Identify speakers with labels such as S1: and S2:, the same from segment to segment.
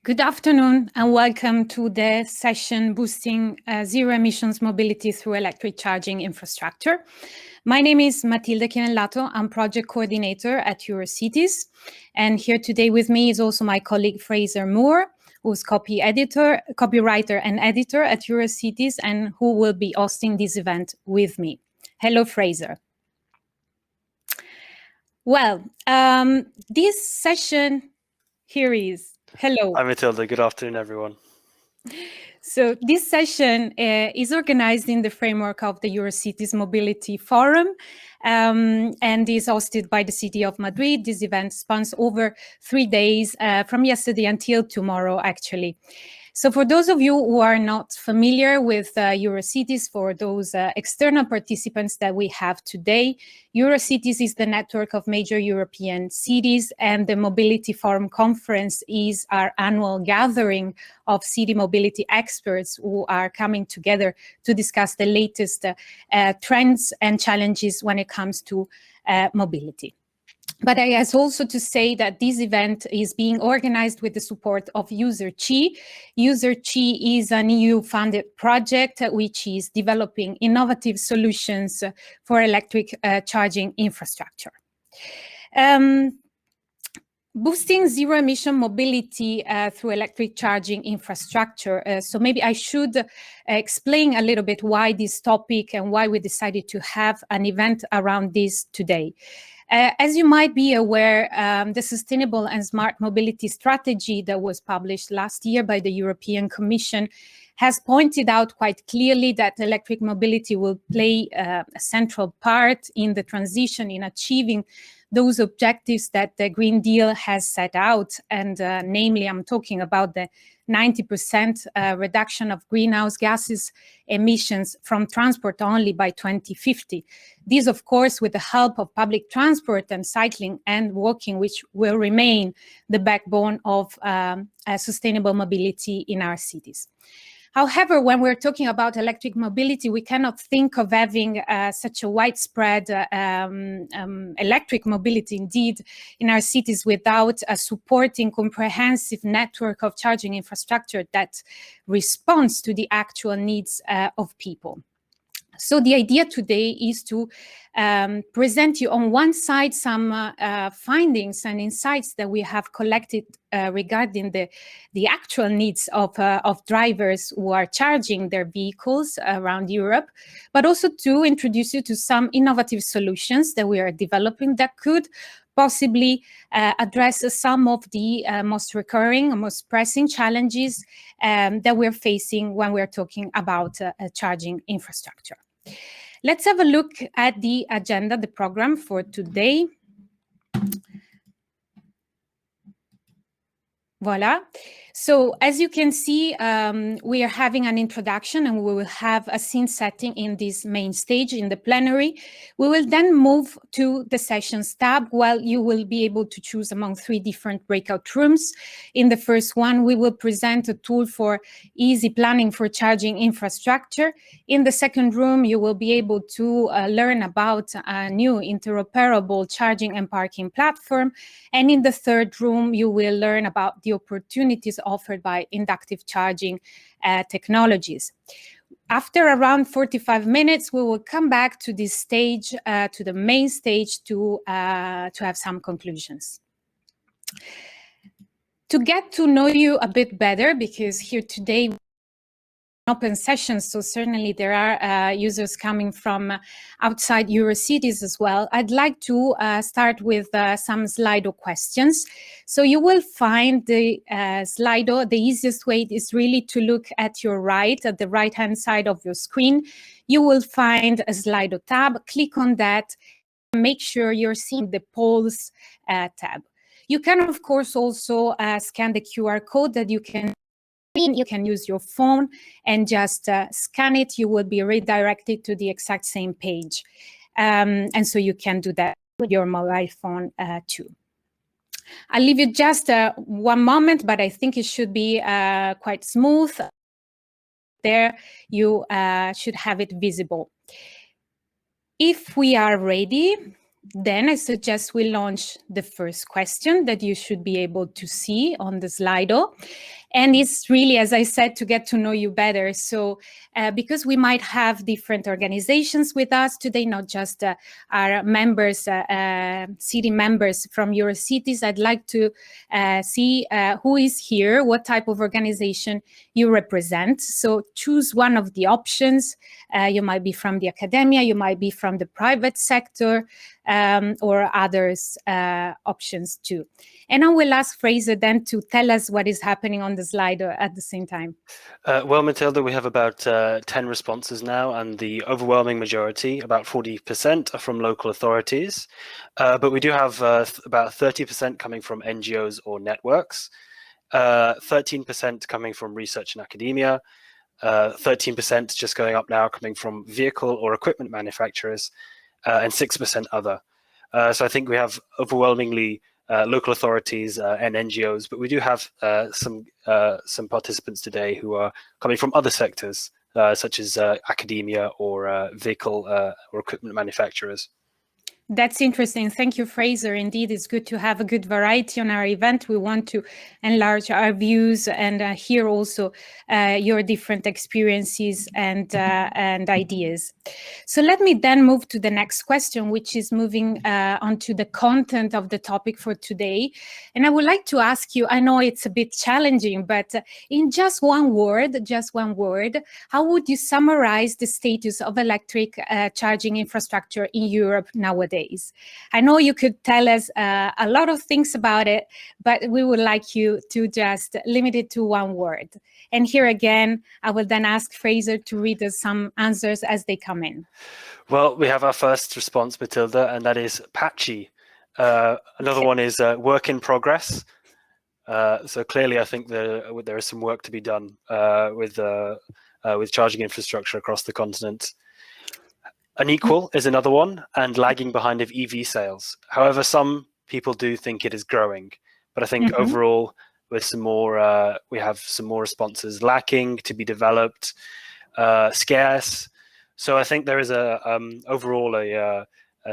S1: Good afternoon and welcome to the session Boosting Zero Emissions Mobility Through Electric Charging Infrastructure. My name is Matilde Chinellato. I'm Project Coordinator at Eurocities. And here today with me is also my colleague Fraser Moore, who's copywriter and editor at Eurocities and who will be hosting this event with me. Hello, Fraser. Well, this session here is. Hello.
S2: Hi, Matilda. Good afternoon, everyone.
S1: So this session is organized in the framework of the Eurocities Mobility Forum and is hosted by the City of Madrid. This event spans over 3 days from yesterday until tomorrow, actually. So for those of you who are not familiar with Eurocities, for those external participants that we have today, Eurocities is the network of major European cities, and the Mobility Forum Conference is our annual gathering of city mobility experts who are coming together to discuss the latest trends and challenges when it comes to mobility. But I have also to say that this event is being organized with the support of UserChi. UserChi is an EU-funded project which is developing innovative solutions for electric charging infrastructure. Boosting zero-emission mobility through electric charging infrastructure. So maybe I should explain a little bit why this topic and why we decided to have an event around this today. As you might be aware, the Sustainable and Smart Mobility Strategy that was published last year by the European Commission has pointed out quite clearly that electric mobility will play a central part in the transition in achieving those objectives that the Green Deal has set out. And namely, I'm talking about the 90% reduction of greenhouse gases emissions from transport only by 2050. This, of course, with the help of public transport and cycling and walking, which will remain the backbone of sustainable mobility in our cities. However, when we're talking about electric mobility, we cannot think of having such a widespread electric mobility indeed in our cities without a supporting comprehensive network of charging infrastructure that responds to the actual needs of people. So the idea today is to present you on one side some findings and insights that we have collected regarding the actual needs of drivers who are charging their vehicles around Europe, but also to introduce you to some innovative solutions that we are developing that could possibly address some of the most recurring, most pressing challenges that we're facing when we're talking about charging infrastructure. Let's have a look at the agenda, the program for today. Voila. So as you can see, we are having an introduction and we will have a scene setting in this main stage in the plenary. We will then move to the sessions tab, while you will be able to choose among 3 different breakout rooms. In the first one, we will present a tool for easy planning for charging infrastructure. In the second room, you will be able to learn about a new interoperable charging and parking platform. And in the third room, you will learn about the opportunities offered by inductive charging technologies. After around 45 minutes, we will come back to this stage, to the main stage, to have some conclusions. To get to know you a bit better, because here today, open sessions, so certainly there are users coming from outside Eurocities as well. I'd like to start with some Slido questions. So you will find the Slido, the easiest way is really to look at your right, at the right-hand side of your screen. You will find a Slido tab, click on that, make sure you're seeing the polls tab. You can, of course, also scan the QR code that you can use your phone and just scan it. You will be redirected to the exact same page. And so you can do that with your mobile phone too. I'll leave you just one moment, but I think it should be quite smooth. There you should have it visible. If we are ready, Then I suggest we launch the first question that you should be able to see on the Slido. And it's really, as I said, to get to know you better. So because we might have different organizations with us today, not just our members, city members from your cities, I'd like to see who is here, what type of organization you represent. So choose one of the options. You might be from the academia, you might be from the private sector, or others options too. And I will ask Fraser then to tell us what is happening on the slide at the same time.
S2: Well, Matilda, we have about 10 responses now, and the overwhelming majority, about 40%, are from local authorities. But we do have about 30% coming from NGOs or networks, 13% coming from research and academia, 13% just going up now coming from vehicle or equipment manufacturers, and 6% other. So I think we have overwhelmingly local authorities and NGOs, but we do have some participants today who are coming from other sectors, such as academia or vehicle or equipment manufacturers.
S1: That's interesting. Thank you, Fraser. Indeed, it's good to have a good variety on our event. We want to enlarge our views and hear also your different experiences and ideas. So let me then move to the next question, which is moving on to the content of the topic for today. And I would like to ask you, I know it's a bit challenging, but in just one word, how would you summarize the status of electric charging infrastructure in Europe nowadays? I know you could tell us a lot of things about it, but we would like you to just limit it to one word. And here again, I will then ask Fraser to read us some answers as they come in.
S2: Well, we have our first response, Matilda, and that is patchy. Another one is work in progress. So clearly, I think there is some work to be done with charging infrastructure across the continent. Unequal is another one, and lagging behind of EV sales. However, some people do think it is growing, but I think overall, with some more, we have some more responses lacking to be developed, scarce. So I think there is overall a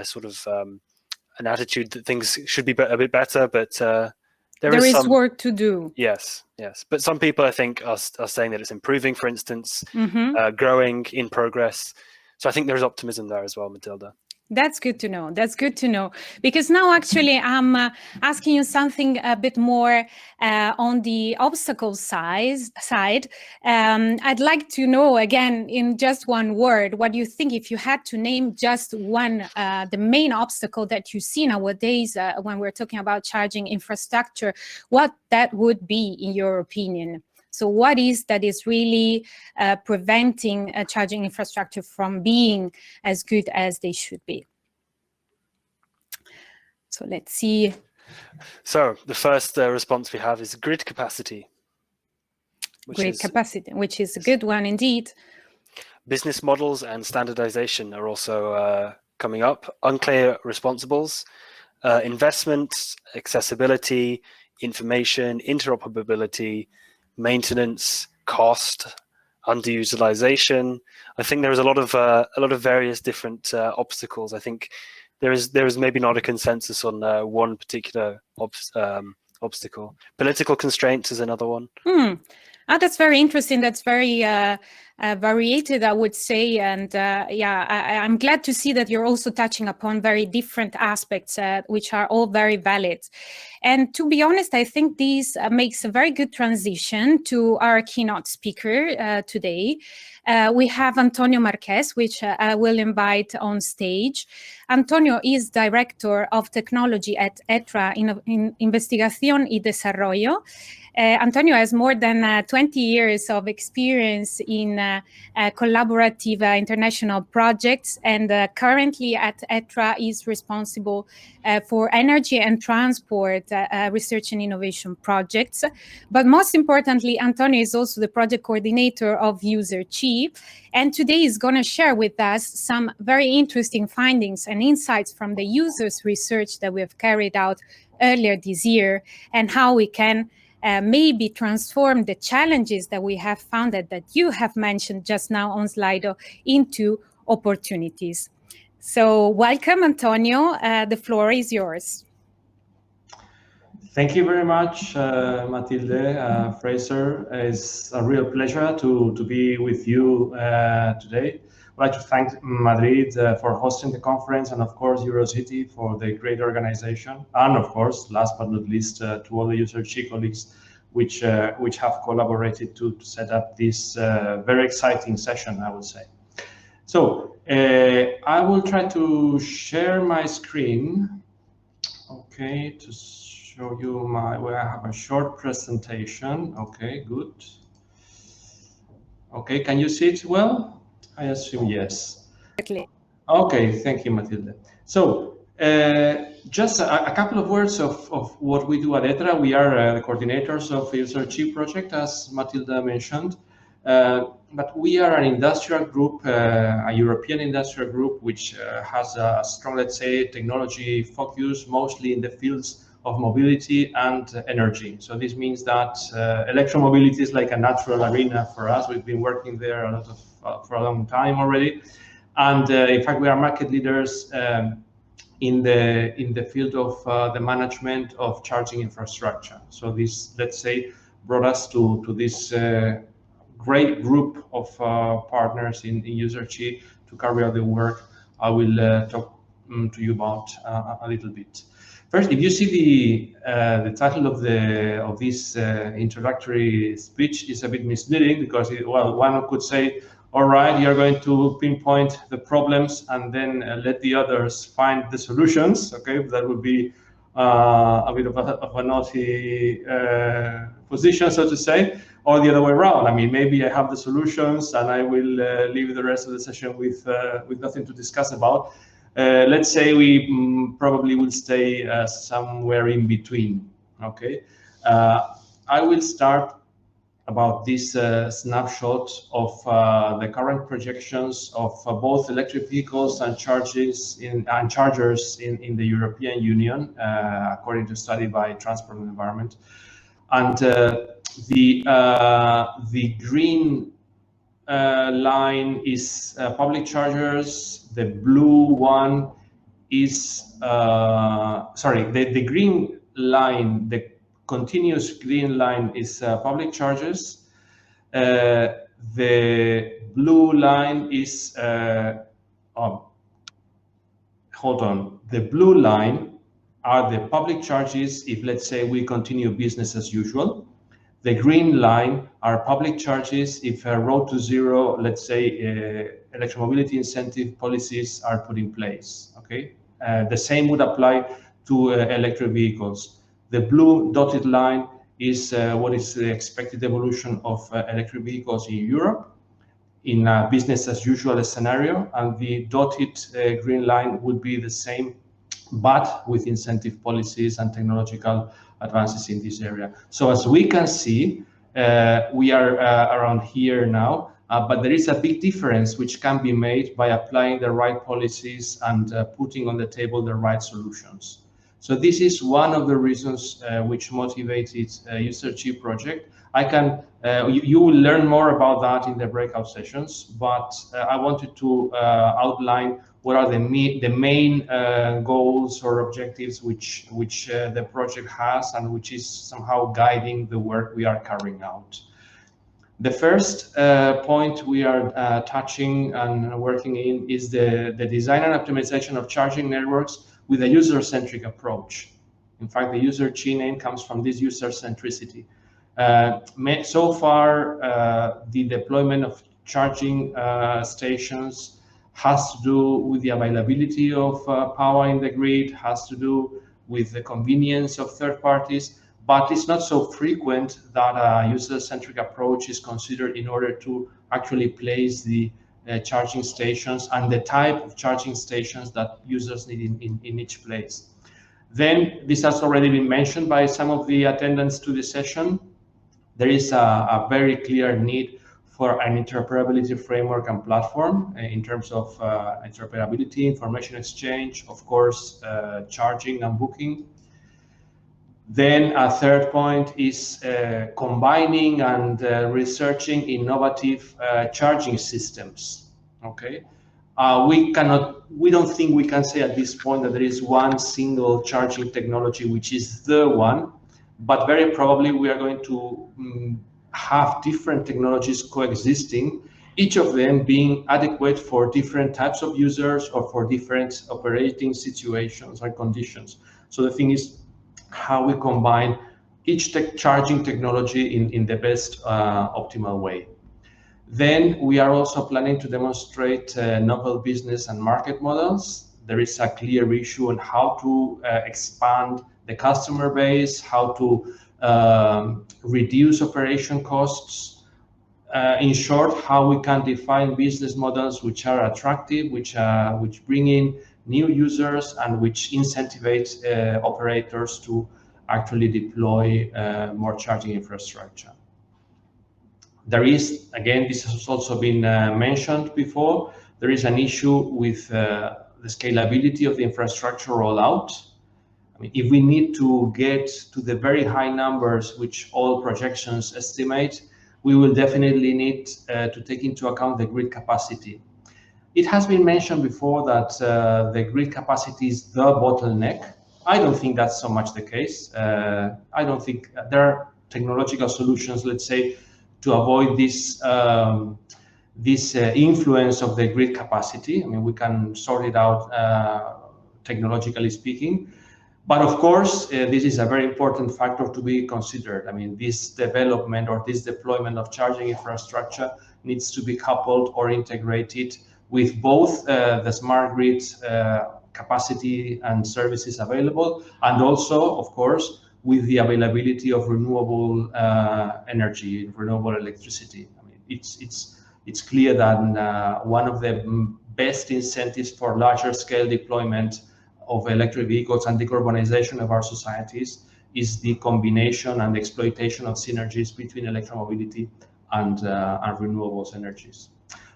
S2: sort of an attitude that things should be a bit better, but there is some
S1: work to do.
S2: Yes. But some people, I think, are saying that it's improving, for instance, growing, in progress. So I think there's optimism there as well, Matilda.
S1: That's good to know. Because now actually I'm asking you something a bit more on the obstacle side. I'd like to know, again, in just one word, what you think, if you had to name just one, the main obstacle that you see nowadays when we're talking about charging infrastructure, what that would be in your opinion. So what is really preventing charging infrastructure from being as good as they should be? So let's see.
S2: So the first response we have is grid capacity.
S1: Which is a good one indeed.
S2: Business models and standardization are also coming up. Unclear responsibles, investment, accessibility, information, interoperability, maintenance, cost, underutilization. I think there is a lot of various different obstacles. I think there is maybe not a consensus on one particular obstacle. Political constraints is another one.
S1: That's very interesting. That's very variated, I would say. And I'm glad to see that you're also touching upon very different aspects, which are all very valid. And to be honest, I think this makes a very good transition to our keynote speaker today. We have Antonio Marqués, which I will invite on stage. Antonio is Director of Technology at ETRA, in Investigación y Desarrollo. Antonio has more than 20 years of experience in collaborative international projects, and currently at ETRA is responsible for energy and transport research and innovation projects. But most importantly, Antonio is also the project coordinator of UserChi, and today is going to share with us some very interesting findings and insights from the users research that we have carried out earlier this year, and how we can maybe transform the challenges that we have found that you have mentioned just now on Slido into opportunities. So welcome, Antonio. The floor is yours.
S3: Thank you very much, Matilde, Fraser. It's a real pleasure to be with you today. I'd like to thank Madrid for hosting the conference, and of course Eurocity for the great organization, and of course, last but not least, to all the UserG colleagues which have collaborated to set up this very exciting session, I would say. So I will try to share my screen, okay, to show you where I have a short presentation. Okay, good. Okay, can you see it well? I assume yes. Okay, thank you, Matilde. So just a couple of words of what we do at ETRA. We are the coordinators of the UserG project, as Matilde mentioned. But we are an industrial group, a European industrial group, which has a strong, let's say, technology focus, mostly in the fields of mobility and energy. So this means that electromobility is like a natural arena for us. We've been working there for a long time already. And in fact, we are market leaders in the field of the management of charging infrastructure. So this, let's say, brought us to this great group of partners in UserG to carry out the work I will talk to you about a little bit. First, if you see the title of this introductory speech is a bit misleading, because well, one could say, all right, you're going to pinpoint the problems and then let the others find the solutions. Okay, that would be a bit of a naughty position, so to say, or the other way around. I mean, maybe I have the solutions and I will leave the rest of the session with nothing to discuss about. Let's say we probably will stay somewhere in between. Okay, I will start about this snapshot of the current projections of both electric vehicles and chargers in the European Union, according to a study by Transport and Environment. And the green line is public chargers. The blue one is the green line, the continuous green line is public chargers. The blue line is hold on. The blue line are the public charges if, let's say, we continue business as usual. The green line are public charges if road to zero, let's say, electromobility incentive policies are put in place. Okay, the same would apply to electric vehicles. The blue dotted line is what is the expected evolution of electric vehicles in Europe in a business as usual scenario, and the dotted green line would be the same, but with incentive policies and technological advances in this area. So as we can see, we are around here now, but there is a big difference which can be made by applying the right policies and putting on the table the right solutions. So this is one of the reasons which motivated UserG project. You will learn more about that in the breakout sessions, but I wanted to outline what are the main goals or objectives which the project has and which is somehow guiding the work we are carrying out. The first point we are touching and working in is the design and optimization of charging networks with a user-centric approach. In fact, the UserG name comes from this user-centricity. So far, the deployment of charging stations has to do with the availability of power in the grid, has to do with the convenience of third parties, but it's not so frequent that a user-centric approach is considered in order to actually place the charging stations and the type of charging stations that users need in each place. Then, this has already been mentioned by some of the attendants to the session, there is a very clear need for an interoperability framework and platform in terms of interoperability, information exchange, of course, charging and booking. Then a third point is combining and researching innovative charging systems. Okay, we don't think we can say at this point that there is one single charging technology which is the one, but very probably we are going to have different technologies coexisting, each of them being adequate for different types of users or for different operating situations or conditions. So the thing is how we combine each charging technology in the best optimal way. Then we are also planning to demonstrate novel business and market models. There is a clear issue on how to expand the customer base, how to reduce operation costs. In short, how we can define business models which are attractive, which bring in new users and which incentivize operators to actually deploy more charging infrastructure. There is, again, this has also been mentioned before, there is an issue with the scalability of the infrastructure rollout. I mean, if we need to get to the very high numbers which all projections estimate, we will definitely need to take into account the grid capacity. It has been mentioned before that the grid capacity is the bottleneck. I don't think that's so much the case. I don't think there are technological solutions, let's say, to avoid this influence of the grid capacity. I mean, we can sort it out technologically speaking. But of course, this is a very important factor to be considered. I mean, this development or this deployment of charging infrastructure needs to be coupled or integrated with both the smart grid capacity and services available, and also, of course, with the availability of renewable energy, renewable electricity. I mean, it's clear that one of the best incentives for larger scale deployment of electric vehicles and decarbonization of our societies is the combination and exploitation of synergies between electromobility and renewables energies.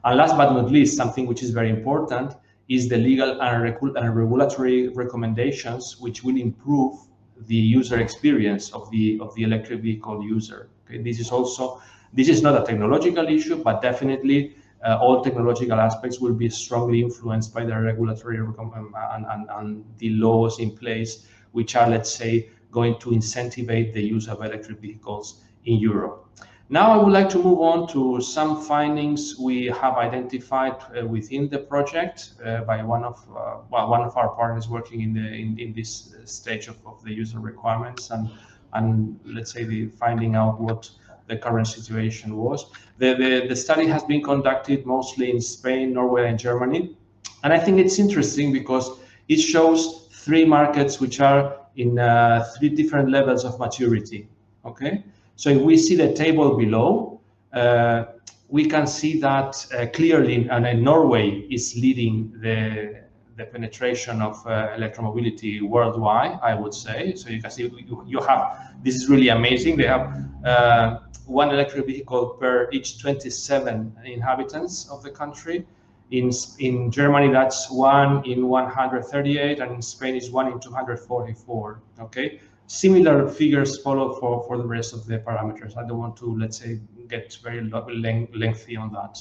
S3: And last but not least, something which is very important is the legal and regulatory recommendations which will improve the user experience of the electric vehicle user. Okay? This is not a technological issue, but definitely all technological aspects will be strongly influenced by the regulatory and the laws in place, which are, let's say, going to incentivize the use of electric vehicles in Europe. Now I would like to move on to some findings we have identified within the project by one of our partners working in this stage of the user requirements and let's say finding out what the current situation was. The study has been conducted mostly in Spain, Norway, and Germany, and I think it's interesting because it shows three markets which are in three different levels of maturity. Okay. So if we see the table below, we can see that clearly, and Norway is leading the penetration of electromobility worldwide, I would say. So you can see you have, this is really amazing. They have one electric vehicle per each 27 inhabitants of the country. In Germany, that's 1 in 138, and in Spain is 1 in 244. Okay. Similar figures follow for the rest of the parameters. I don't want to, let's say, get very lengthy on that.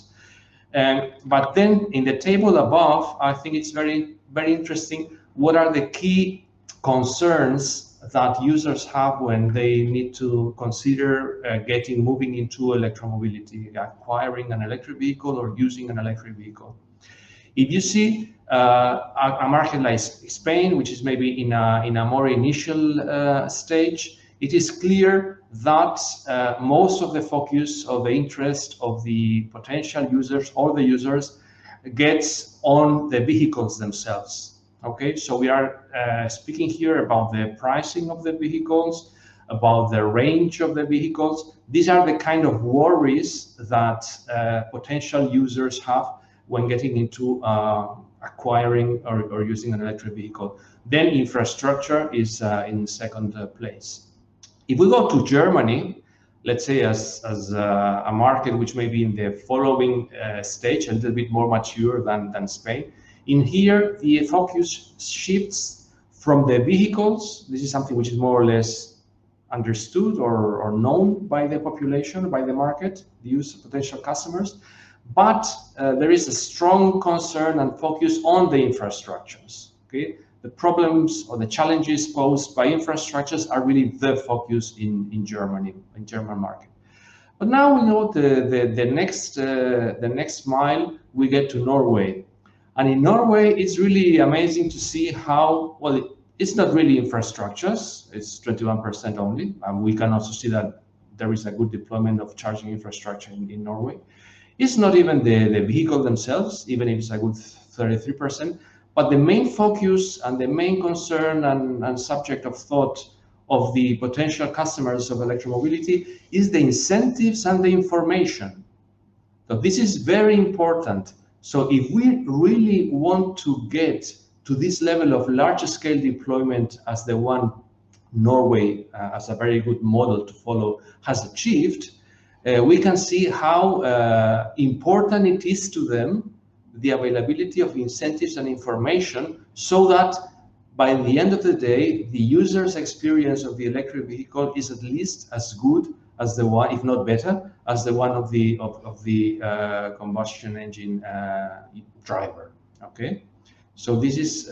S3: But then in the table above, I think it's very, very interesting. What are the key concerns that users have when they need to consider moving into electromobility, acquiring an electric vehicle or using an electric vehicle? If you see a market like Spain, which is maybe in a more initial stage, it is clear that most of the focus of the interest of the potential users or the users gets on the vehicles themselves. Okay, so we are speaking here about the pricing of the vehicles, about the range of the vehicles. These are the kind of worries that potential users have when getting into acquiring or using an electric vehicle. Then infrastructure is in second place. If we go to Germany, let's say as a market which may be in the following stage, a little bit more mature than Spain, in here the focus shifts from the vehicles. This is something which is more or less understood or known by the population, by the market, the potential customers. But there is a strong concern and focus on the infrastructures. Okay, the problems or the challenges posed by infrastructures are really the focus in Germany, in German market. But now we know the next mile we get to Norway, and in Norway it's really amazing to see how well it's not really infrastructures. It's 21% only, and we can also see that there is a good deployment of charging infrastructure in Norway. It's not even the vehicle themselves, even if it's a good 33%, but the main focus and the main concern and subject of thought of the potential customers of electromobility is the incentives and the information. So this is very important. So if we really want to get to this level of large scale deployment as the one Norway, as a very good model to follow, has achieved, we can see how important it is to them, the availability of incentives and information, so that by the end of the day, the user's experience of the electric vehicle is at least as good as the one, if not better, as the one of the combustion engine driver. Okay, so this is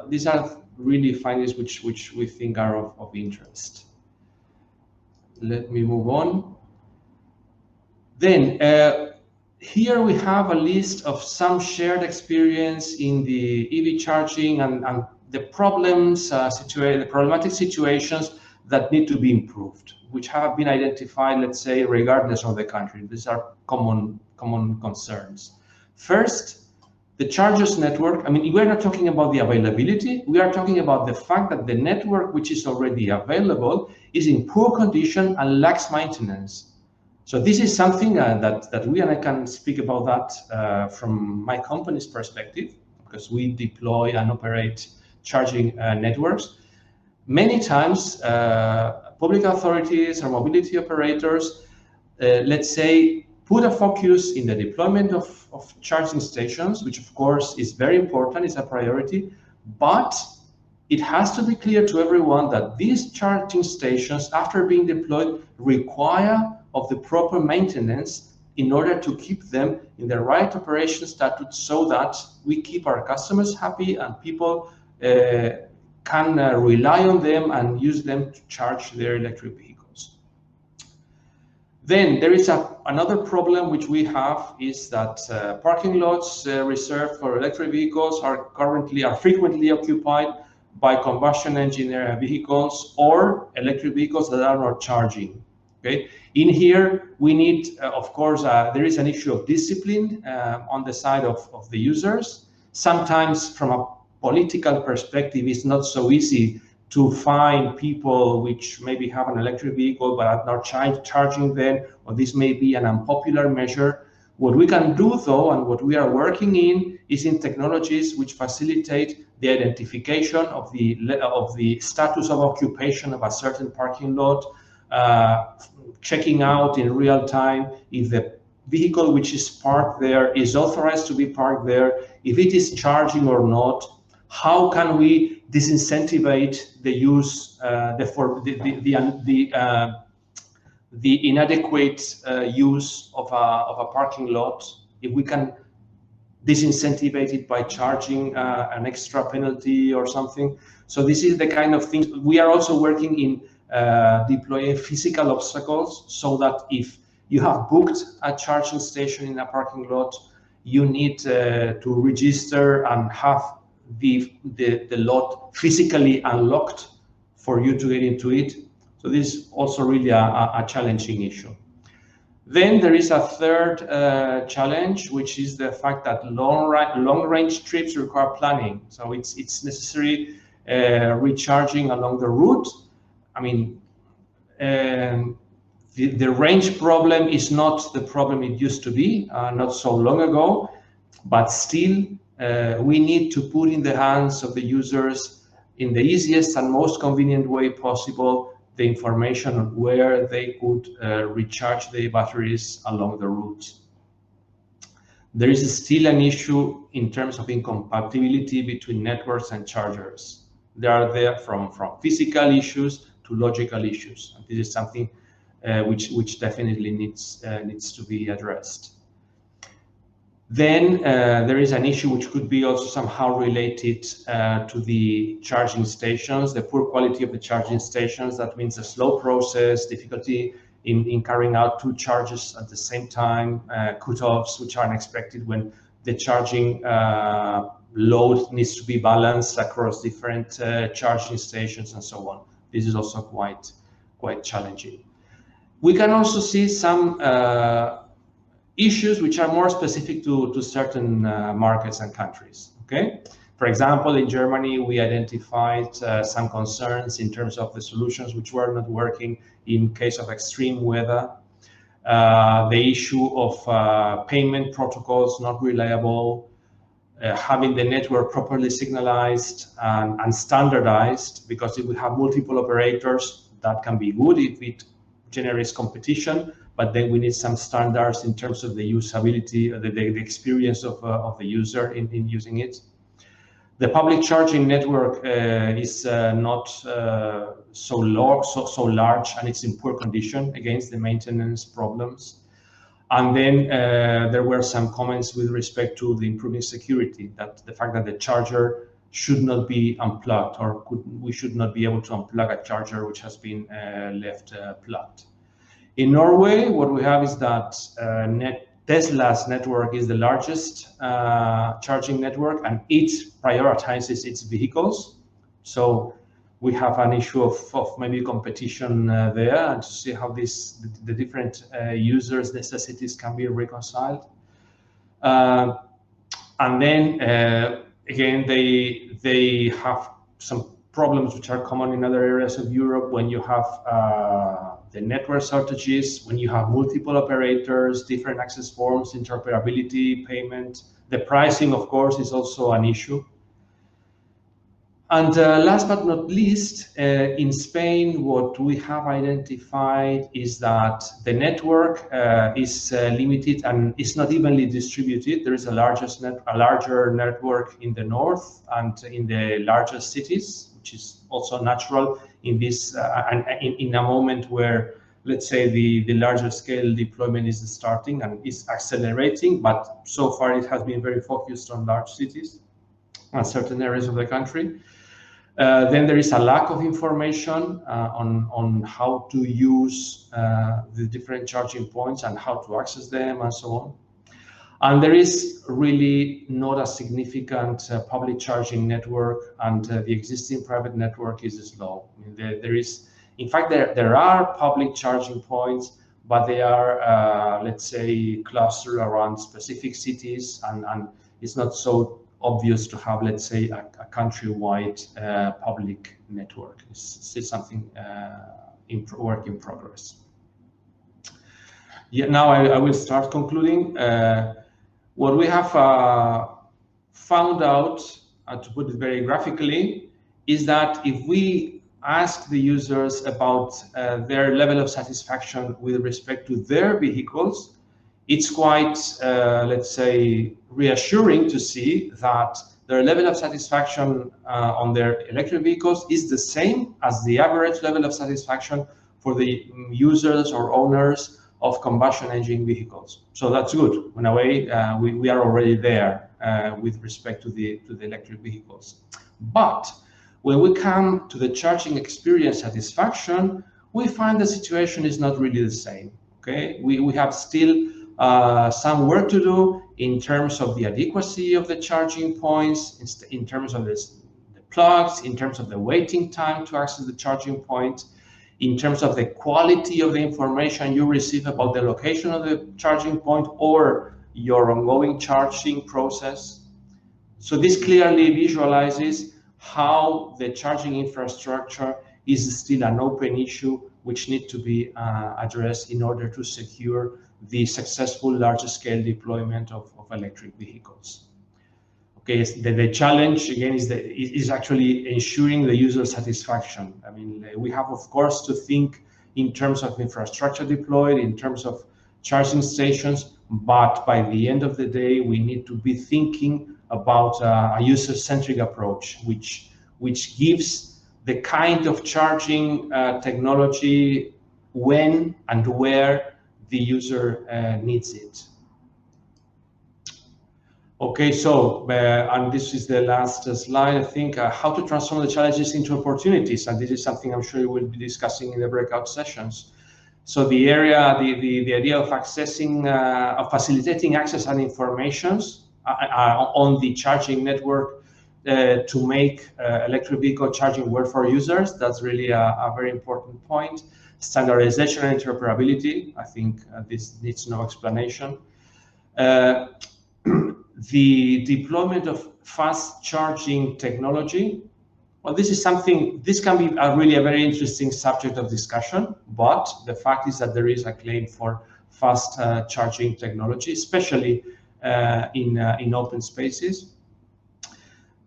S3: these are really findings which we think are of interest. Let me move on. Then here we have a list of some shared experience in the EV charging and the problems, the problematic situations that need to be improved, which have been identified, let's say, regardless of the country. These are common concerns. First, the chargers network. I mean, we're not talking about the availability. We are talking about the fact that the network which is already available is in poor condition and lacks maintenance. So this is something that we, and I can speak about that from my company's perspective, because we deploy and operate charging networks. Many times, public authorities or mobility operators, let's say, put a focus in the deployment of charging stations, which of course is very important, it's a priority, but it has to be clear to everyone that these charging stations, after being deployed, require of the proper maintenance in order to keep them in the right operation status, so that we keep our customers happy and people can rely on them and use them to charge their electric vehicles. Then there is another problem which we have, is that parking lots reserved for electric vehicles are frequently occupied by combustion engine vehicles or electric vehicles that are not charging. Okay. In here, we need, of course, there is an issue of discipline on the side of the users. Sometimes, from a political perspective, it's not so easy to find people which maybe have an electric vehicle but are not charging them, or this may be an unpopular measure. What we can do, though, and what we are working in, is in technologies which facilitate the identification of the status of occupation of a certain parking lot, checking out in real time if the vehicle which is parked there is authorized to be parked there, if it is charging or not. How can we disincentivize the use, the inadequate use of a parking lot? If we can disincentivize it by charging an extra penalty or something. So this is the kind of things. We are also working in deploying physical obstacles, so that if you have booked a charging station in a parking lot, you need to register and have the lot physically unlocked for you to get into it. So this is also really a challenging issue. Then there is a third challenge, which is the fact that long-range trips require planning. So it's necessary recharging along the route. I mean, the range problem is not the problem it used to be not so long ago, but still we need to put in the hands of the users, in the easiest and most convenient way possible, the information on where they could recharge their batteries along the route. There is still an issue in terms of incompatibility between networks and chargers. They are there from physical issues to logical issues. And this is something which definitely needs to be addressed. Then there is an issue which could be also somehow related to the charging stations, the poor quality of the charging stations. That means a slow process, difficulty in carrying out 2 charges at the same time, cutoffs which are unexpected when the charging load needs to be balanced across different charging stations and so on. This is also quite challenging. We can also see some issues which are more specific to certain markets and countries. Okay, for example, in Germany, we identified some concerns in terms of the solutions which were not working in case of extreme weather. The issue of payment protocols not reliable, having the network properly signalized and standardized, because if we have multiple operators, that can be good if it generates competition, but then we need some standards in terms of the usability, the experience of the user in using it. The public charging network is not so large, and it's in poor condition against the maintenance problems. And then there were some comments with respect to the improving security, that the fact that the charger should not be unplugged, or we should not be able to unplug a charger which has been left plugged. In Norway, what we have is that Tesla's network is the largest charging network, and it prioritizes its vehicles. So we have an issue of maybe competition there, and to see how the different users' necessities can be reconciled. And then again, they have some problems which are common in other areas of Europe when you have the network shortages, when you have multiple operators, different access forms, interoperability, payment. The pricing, of course, is also an issue. And last but not least, in Spain, what we have identified is that the network is limited and is not evenly distributed. There is a larger network in the north and in the largest cities, which is also natural in this in a moment where, let's say, the larger scale deployment is starting and is accelerating, but so far it has been very focused on large cities and certain areas of the country. Then there is a lack of information on how to use the different charging points and how to access them and so on. And there is really not a significant public charging network, and the existing private network is slow. I mean, in fact, there are public charging points, but they are, let's say, clustered around specific cities, and it's not so obvious to have, let's say, a countrywide public network. It's still something work in progress. Yeah, now I will start concluding. What we have found out, to put it very graphically, is that if we ask the users about their level of satisfaction with respect to their vehicles, it's quite, let's say, reassuring to see that their level of satisfaction on their electric vehicles is the same as the average level of satisfaction for the users or owners of combustion engine vehicles. So that's good. In a way, we are already there with respect to the electric vehicles. But when we come to the charging experience satisfaction, we find the situation is not really the same. Okay, we have still some work to do in terms of the adequacy of the charging points, in terms of the plugs, in terms of the waiting time to access the charging point, in terms of the quality of the information you receive about the location of the charging point or your ongoing charging process. So this clearly visualizes how the charging infrastructure is still an open issue which needs to be addressed in order to secure the successful large-scale deployment of electric vehicles. Okay, the challenge again is actually ensuring the user satisfaction. I mean, we have, of course, to think in terms of infrastructure deployed, in terms of charging stations, but by the end of the day, we need to be thinking about a user-centric approach, which gives the kind of charging technology when and where the user needs it. Okay, so, and this is the last slide, I think, how to transform the challenges into opportunities. And this is something I'm sure you will be discussing in the breakout sessions. So the area, the idea of accessing, of facilitating access and informations on the charging network to make electric vehicle charging work for users, that's really a very important point. Standardization and interoperability, I think this needs no explanation. The deployment of fast charging technology. Well, this is something, this can be really a very interesting subject of discussion, but the fact is that there is a claim for fast charging technology, especially in open spaces.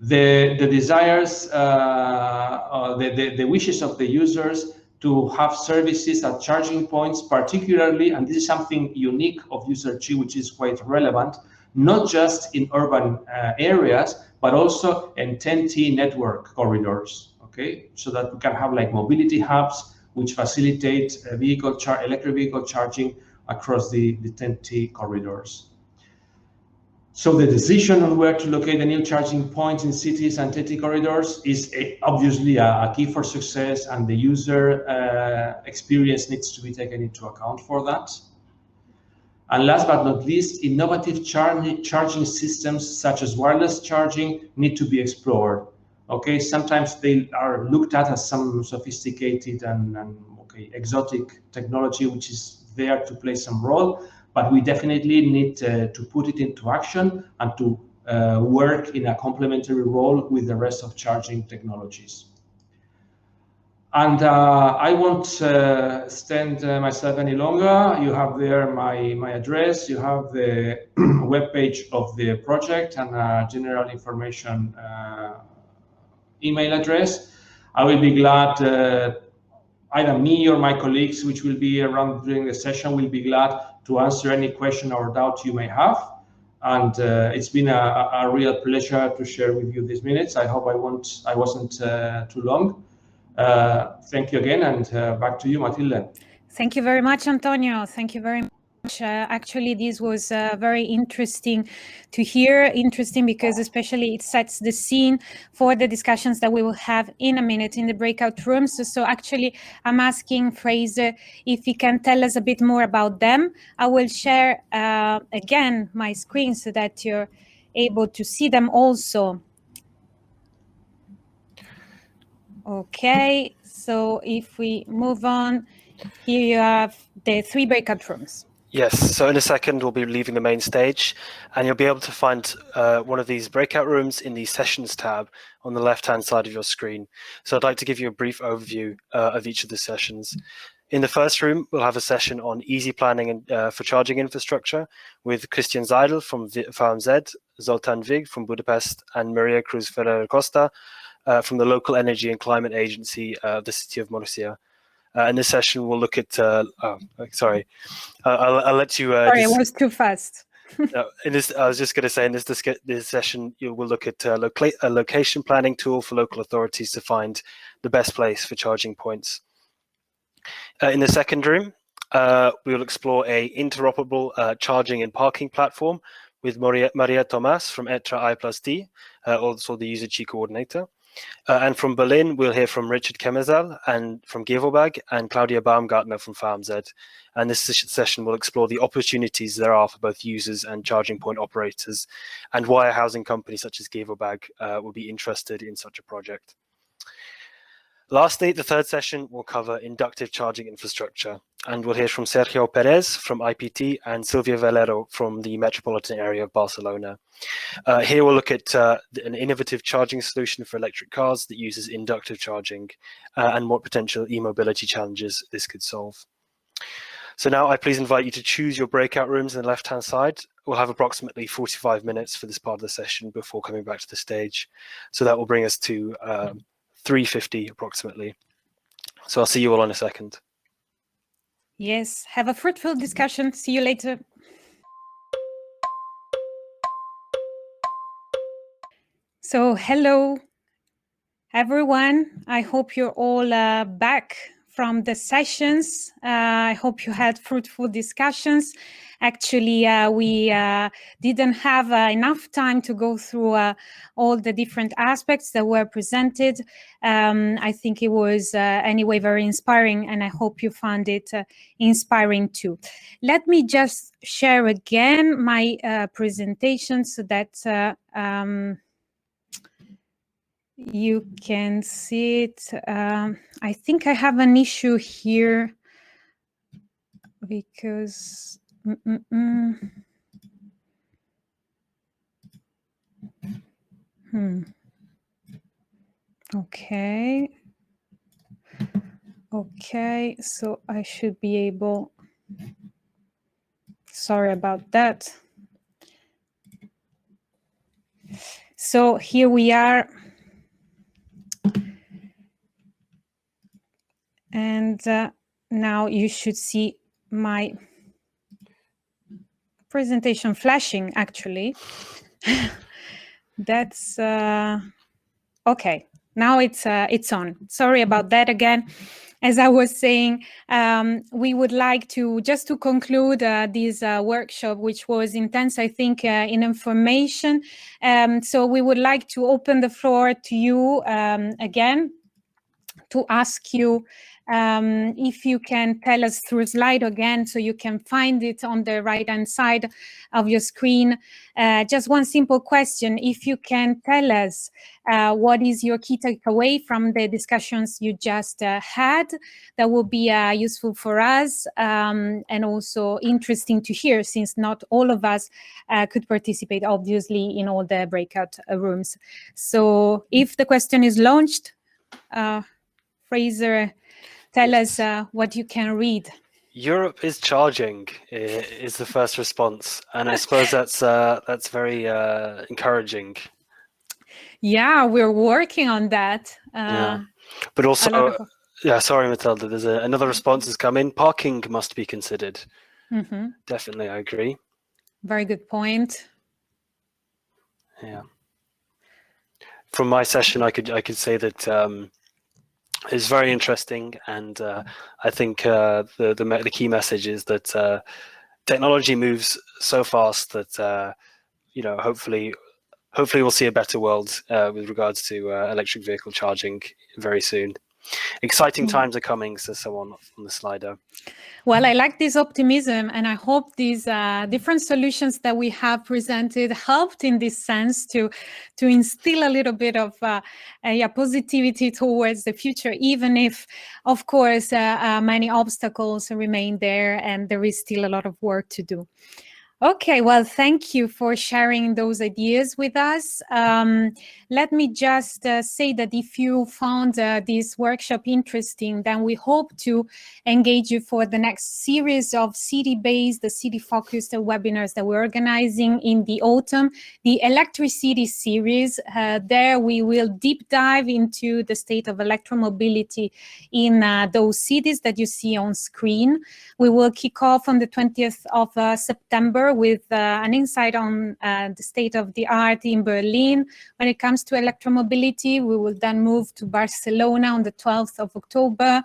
S3: The desires, the wishes of the users to have services at charging points, particularly, and this is something unique of user G, which is quite relevant, not just in urban areas, but also in 10T network corridors, okay? So that we can have like mobility hubs, which facilitate electric vehicle charging across the 10T corridors. So the decision on where to locate the new charging points in cities and 10T corridors is obviously a key for success, and the user experience needs to be taken into account for that. And last but not least, innovative charging systems such as wireless charging need to be explored. Okay, sometimes they are looked at as some sophisticated and exotic technology which is there to play some role, but we definitely need to put it into action and to work in a complementary role with the rest of charging technologies. And I won't stand myself any longer. You have there my address. You have the webpage of the project and general information email address. I will be glad, either me or my colleagues, which will be around during the session, will be glad to answer any question or doubt you may have. And it's been a real pleasure to share with you these minutes. I hope I wasn't too long. Thank you again, and back to you, Matilde.
S1: Thank you very much, Antonio. Thank you very much. Actually, this was very interesting to hear. Interesting because especially it sets the scene for the discussions that we will have in a minute in the breakout rooms. So actually, I'm asking Fraser if he can tell us a bit more about them. I will share again my screen so that you're able to see them also. Okay, so if we move on, here you have the 3 breakout rooms.
S2: Yes, so in a second we'll be leaving the main stage, and you'll be able to find one of these breakout rooms in the Sessions tab on the left-hand side of your screen. So I'd like to give you a brief overview of each of the sessions. In the first room, we'll have a session on easy planning for charging infrastructure with Christian Seidel from VMZ, Zoltan Vig from Budapest, and Maria Cruz Ferrer Costa from the local energy and climate agency of the city of Murcia. In this session, we'll look at. Sorry, I'll let you.
S1: Sorry, it was too fast.
S2: In this, I was just going to say, in this session, you will look at a location planning tool for local authorities to find the best place for charging points. In the second room, we will explore a interoperable charging and parking platform with Maria Tomas from ETRA I+D, also the user G coordinator. And from Berlin, we'll hear from Richard Kemmersal and from Gevelbag and Claudia Baumgartner from FarmZ. And this session will explore the opportunities there are for both users and charging point operators, and why a housing company such as Gevelbag will be interested in such a project. Lastly, the third session will cover inductive charging infrastructure, and we'll hear from Sergio Perez from IPT and Silvia Valero from the metropolitan area of Barcelona. Here we'll look at an innovative charging solution for electric cars that uses inductive charging and what potential e-mobility challenges this could solve. So now I please invite you to choose your breakout rooms on the left-hand side. We'll have approximately 45 minutes for this part of the session before coming back to the stage. So that will bring us to 3:50 approximately. So I'll see you all in a second.
S1: Yes, have a fruitful discussion. See you later. So hello, everyone. I hope you're all back from the sessions. I hope you had fruitful discussions. Actually, we didn't have enough time to go through all the different aspects that were presented. I think it was anyway very inspiring, and I hope you found it inspiring too. Let me just share again my presentation so that you can see it. I think I have an issue here because Okay. Okay, so I should be able. Sorry about that. So here we are. And now you should see my presentation flashing, actually. That's okay. Now it's on. Sorry about that again. As I was saying, we would like to just to conclude this workshop, which was intense, I think, in information. So we would like to open the floor to you again to ask you if you can tell us through slide again, so you can find it on the right-hand side of your screen. Just one simple question. If you can tell us what is your key takeaway from the discussions you just had, that will be useful for us and also interesting to hear, since not all of us could participate, obviously, in all the breakout rooms. So if the question is launched, Fraser, tell us what you can read.
S2: Europe is charging is the first response, and I suppose that's very encouraging.
S1: Yeah, we're working on that.
S2: Yeah. But also, yeah, sorry, Matilde, there's another response has come in. Parking must be considered. Mm-hmm. Definitely, I agree.
S1: Very good point.
S2: Yeah. From my session, I could say that it's very interesting, and I think the key message is that technology moves so fast that hopefully we'll see a better world with regards to electric vehicle charging very soon. Exciting times are coming, says someone on the slido.
S1: Well, I like this optimism, and I hope these different solutions that we have presented helped in this sense to instill a little bit of positivity towards the future, even if, of course, many obstacles remain there and there is still a lot of work to do. Okay, well, thank you for sharing those ideas with us. Let me just say that if you found this workshop interesting, then we hope to engage you for the next series of city-based, city-focused webinars that we're organizing in the autumn, the Electricity series. There we will deep dive into the state of electromobility in those cities that you see on screen. We will kick off on the 20th of September with an insight on the state of the art in Berlin when it comes to electromobility. We will then move to Barcelona on the 12th of October,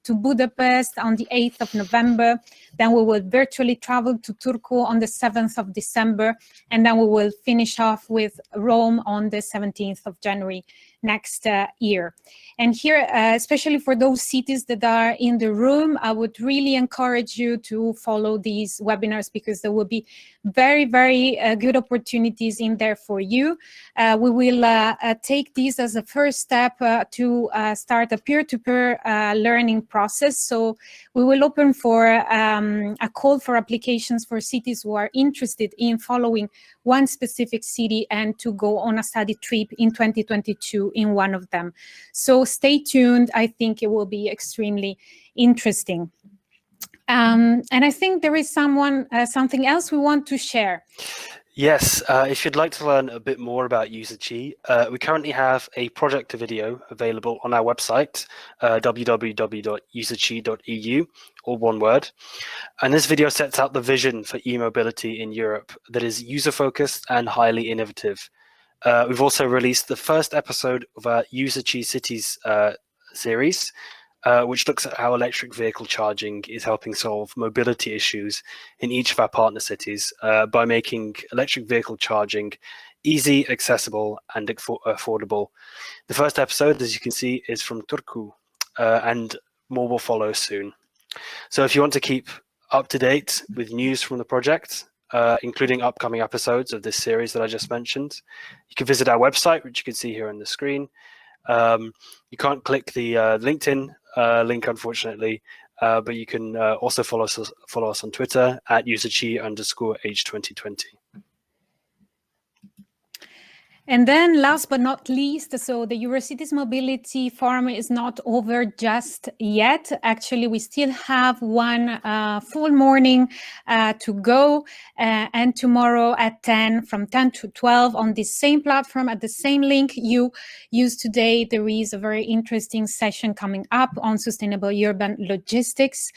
S1: to Budapest on the 8th of November. Then we will virtually travel to Turku on the 7th of December. And then we will finish off with Rome on the 17th of January next year. And here, especially for those cities that are in the room, I would really encourage you to follow these webinars, because there will be very, very good opportunities in there for you. We will take this as a first step to start a peer-to-peer learning process. So we will open for a call for applications for cities who are interested in following one specific city and to go on a study trip in 2022 in one of them. So stay tuned. I think it will be extremely interesting. And I think there is something else we want to share.
S2: Yes, if you'd like to learn a bit more about UserChi, we currently have a project video available on our website, www.userchi.eu, all one word. And this video sets out the vision for e-mobility in Europe that is user-focused and highly innovative. We've also released the first episode of our UserChi Cities series, which looks at how electric vehicle charging is helping solve mobility issues in each of our partner cities by making electric vehicle charging easy, accessible, and affordable. The first episode, as you can see, is from Turku, and more will follow soon. So if you want to keep up to date with news from the project, including upcoming episodes of this series that I just mentioned, you can visit our website, which you can see here on the screen. You can't click the LinkedIn link, unfortunately, but you can also follow us on Twitter at userchi_H2020.
S1: And then last but not least, so the Eurocities Mobility Forum is not over just yet. Actually, we still have one full morning to go, and tomorrow at 10, from 10 to 12 on this same platform at the same link you used today, there is a very interesting session coming up on sustainable urban logistics.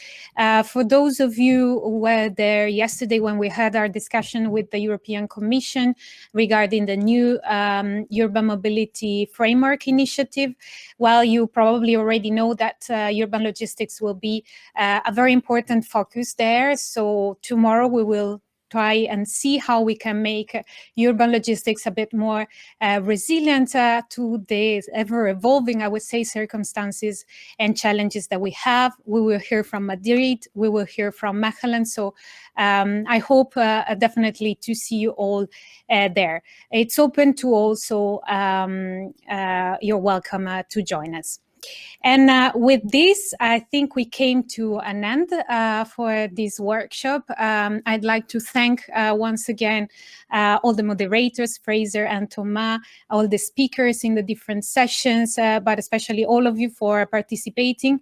S1: For those of you who were there yesterday when we had our discussion with the European Commission regarding the new urban mobility framework initiative, well, you probably already know that urban logistics will be a very important focus there. So tomorrow we will try and see how we can make urban logistics a bit more resilient to the ever-evolving, I would say, circumstances and challenges that we have. We will hear from Madrid, we will hear from Mechelen. So I hope definitely to see you all there. It's open to also, you're welcome to join us. And with this, I think we came to an end for this workshop. I'd like to thank once again all the moderators, Fraser and Thomas, all the speakers in the different sessions, but especially all of you for participating.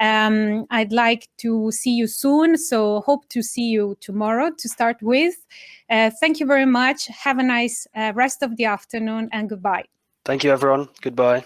S1: I'd like to see you soon, so hope to see you tomorrow to start with. Thank you very much. Have a nice rest of the afternoon, and goodbye.
S2: Thank you, everyone. Goodbye.